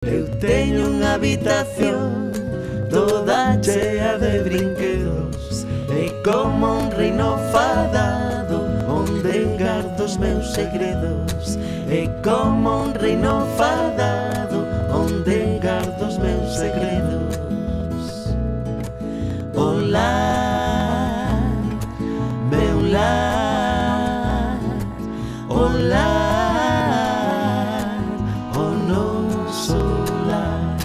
Eu teño unha habitación toda chea de brinquedos, e como un reino fadado onde gardo os meus segredos, e como un reino fadado onde gardo os meus segredos. O lar, meu lar, o lar, o noso lar,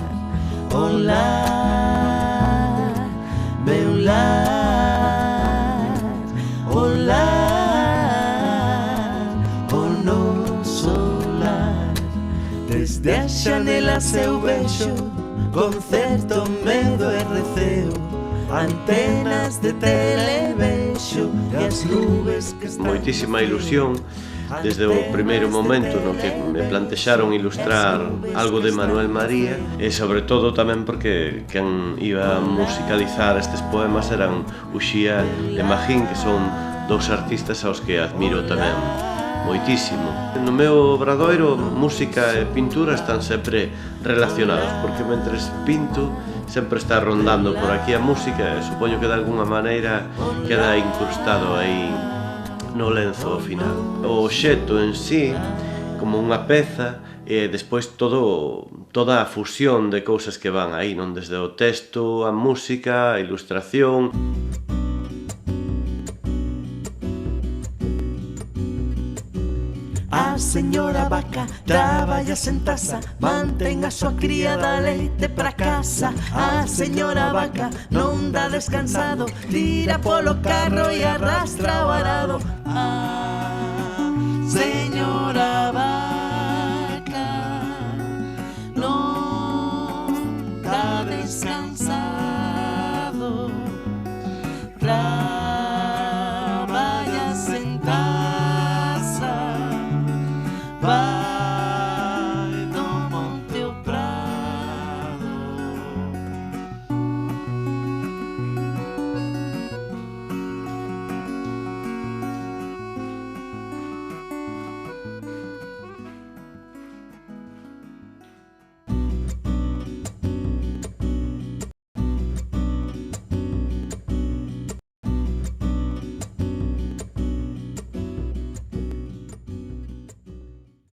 o lar, meu lar, o lar, o noso lar. Desde as xanelas eu vexo con certo medo e receo antenas de televexo e as nubes que están... Moitísima ilusión desde o primeiro momento no que me plantexaron ilustrar algo de Manuel María, e sobre todo tamén porque quen iba a musicalizar estes poemas eran Uxía e Magín, que son dous artistas aos que admiro tamén moitísimo. No meu obradoiro, música e pintura están sempre relacionados, porque mentres pinto sempre está rondando por aquí a música, e supoño que de alguna maneira queda incrustado aí no lenzo ao final. O obxecto en sí, como unha peza, e despois toda a fusión de cousas que van aí, non? Desde o texto, a música, a ilustración. A señora vaca traballa sen taza, mantén a súa cría da leite pra casa. A señora vaca non dá descansado, tira polo carro e arrastra o arado. A señora vaca non dá descansado.